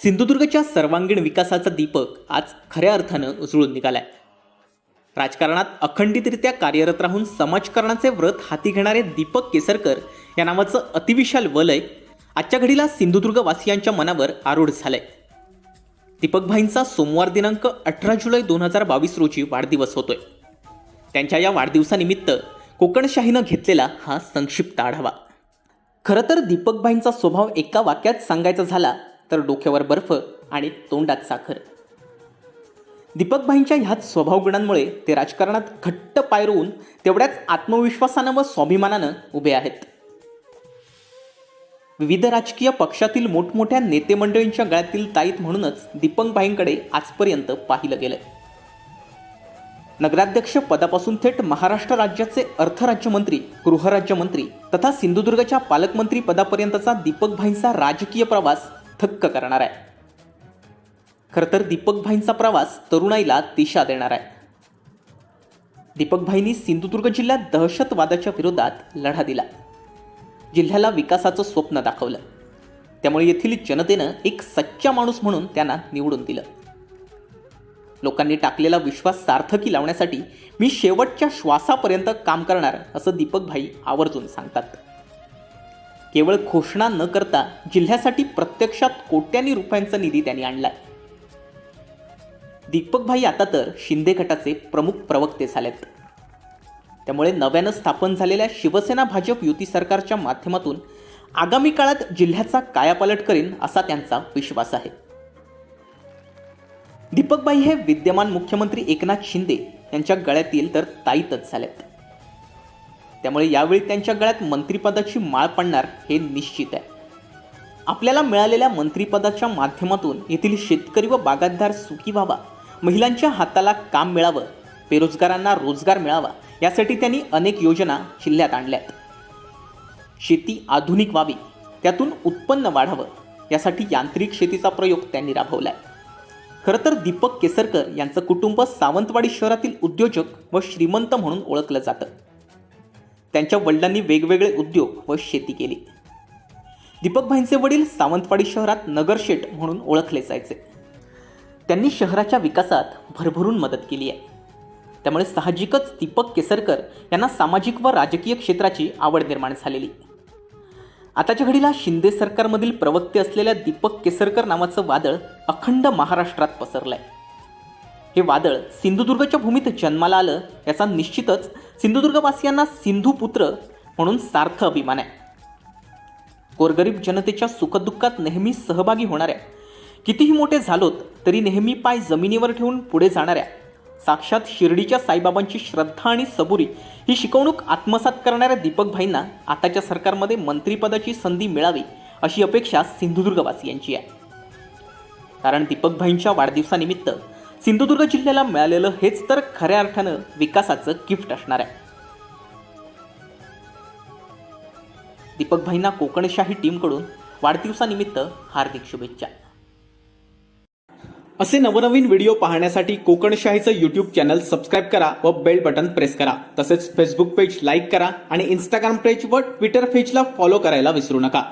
सिंधुदुर्गच्या सर्वांगीण विकासाचा दीपक आज खऱ्या अर्थानं उजळून निघालाय. राजकारणात अखंडितरित्या कार्यरत राहून समाजकारणाचे व्रत हाती घेणारे दीपक केसरकर या नावाचं अतिविशाल वलय आजच्या घडीला सिंधुदुर्गवासियांच्या मनावर आरूढ झालंय. दीपकभाईंचा सोमवार दिनांक 18 जुलै 2022 रोजी वाढदिवस होतोय. त्यांच्या या वाढदिवसानिमित्त कोकणशाहीनं घेतलेला हा संक्षिप्त आढावा. खरं तर दीपकभाईंचा स्वभाव एका वाक्यात सांगायचा झाला तर डोक्यावर बर्फ आणि तोंडात साखर. दीपकभाईंच्या ह्याच स्वभावगुणांमुळे ते राजकारणात घट्ट पाय रोवून तेवढ्याच आत्मविश्वासानं व स्वाभिमानानं उभे आहेत. विविध राजकीय पक्षातील मोठमोठ्या नेते मंडळींच्या गळ्यातील ताईत म्हणूनच दीपकभाईंकडे आजपर्यंत पाहिलं गेलं. नगराध्यक्ष पदापासून थेट महाराष्ट्र राज्याचे अर्थराज्यमंत्री, गृहराज्यमंत्री तथा सिंधुदुर्गच्या पालकमंत्री पदापर्यंतचा दीपकभाईंचा राजकीय प्रवास थक्क करणार आहे. खरं तर दीपकभाईंचा प्रवास तरुणाईला दिशा देणार आहे. दीपकभाईंनी सिंधुदुर्ग जिल्ह्यात दहशतवादाच्या विरोधात लढा दिला. जिल्ह्याला विकासाचं स्वप्न दाखवलं. त्यामुळे येथील जनतेनं एक सच्चा माणूस म्हणून त्यांना निवडून दिलं. लोकांनी टाकलेला विश्वास सार्थकी लावण्यासाठी मी शेवटच्या श्वासापर्यंत काम करणार असं दीपकभाई आवर्जून सांगतात. केवळ घोषणा न करता जिल्ह्यासाठी प्रत्यक्षात कोट्यांनी रुपयांचा निधी त्यांनी आणलाय. दीपकभाई आता तर शिंदे गटाचे प्रमुख प्रवक्ते झालेत. त्यामुळे नव्यानं स्थापन झालेल्या शिवसेना भाजप युती सरकारच्या माध्यमातून आगामी काळात जिल्ह्याचा कायापालट करीन असा त्यांचा विश्वास आहे. दीपकभाई हे विद्यमान मुख्यमंत्री एकनाथ शिंदे यांच्या गळ्यातील तर ताईतच झालेत. त्यामुळे यावेळी त्यांच्या गळ्यात मंत्रिपदाची माळ पडणार हे निश्चित आहे. आपल्याला मिळालेल्या मंत्रिपदाच्या माध्यमातून येथील शेतकरी व बागायतदार सुखी व्हावा, महिलांच्या हाताला काम मिळावं, बेरोजगारांना रोजगार मिळावा यासाठी त्यांनी अनेक योजना जिल्ह्यात आणल्यात. शेती आधुनिक व्हावी, त्यातून उत्पन्न वाढावं यासाठी यांत्रिक शेतीचा प्रयोग त्यांनी राबवलाय. खरं तर दीपक केसरकर यांचं कुटुंब सावंतवाडी शहरातील उद्योजक व श्रीमंत म्हणून ओळखलं जातं. त्यांच्या वडिलांनी वेगवेगळे उद्योग व शेती केली. दीपकभाईंचे वडील सावंतवाडी शहरात नगरशेठ म्हणून ओळखले जायचे. त्यांनी शहराच्या विकासात भरभरून मदत केली आहे. त्यामुळे साहजिकच दीपक केसरकर यांना सामाजिक व राजकीय क्षेत्राची आवड निर्माण झालेली. आताच्या घडीला शिंदे सरकारमधील प्रवक्ते असलेल्या दीपक केसरकर नावाचं वादळ अखंड महाराष्ट्रात पसरलंय. हे वादळ सिंधुदुर्गच्या भूमीत जन्माला आलं याचा निश्चितच सिंधुदुर्गवासियांना सिंधुपुत्र म्हणून सार्थ अभिमान आहे. गोरगरीब जनतेच्या सुखदुःखात नेहमी सहभागी होणाऱ्या, कितीही मोठे झालोत तरी नेहमी पाय जमिनीवर ठेवून पुढे जाणाऱ्या, साक्षात शिर्डीच्या साईबाबांची श्रद्धा आणि सबुरी ही शिकवणूक आत्मसात करणाऱ्या दीपकभाईंना आताच्या सरकारमध्ये मंत्रिपदाची संधी मिळावी अशी अपेक्षा सिंधुदुर्गवासियांची आहे. कारण दीपकभाईंच्या वाढदिवसानिमित्त सिंधुदुर्ग जिल्ह्याला मिळालेलं हेच तर खऱ्या अर्थानं विकासाचं गिफ्ट असणार आहे. दीपकभाईंना कोकणशाही टीमकडून वाढदिवसानिमित्त हार्दिक शुभेच्छा. असे नवनवीन व्हिडिओ पाहण्यासाठी कोकणशाहीचं यूट्यूब चॅनल सबस्क्राईब करा व बेल बटन प्रेस करा. तसेच फेसबुक पेज लाईक करा आणि इंस्टाग्राम पेज व ट्विटर पेजला फॉलो करायला विसरू नका.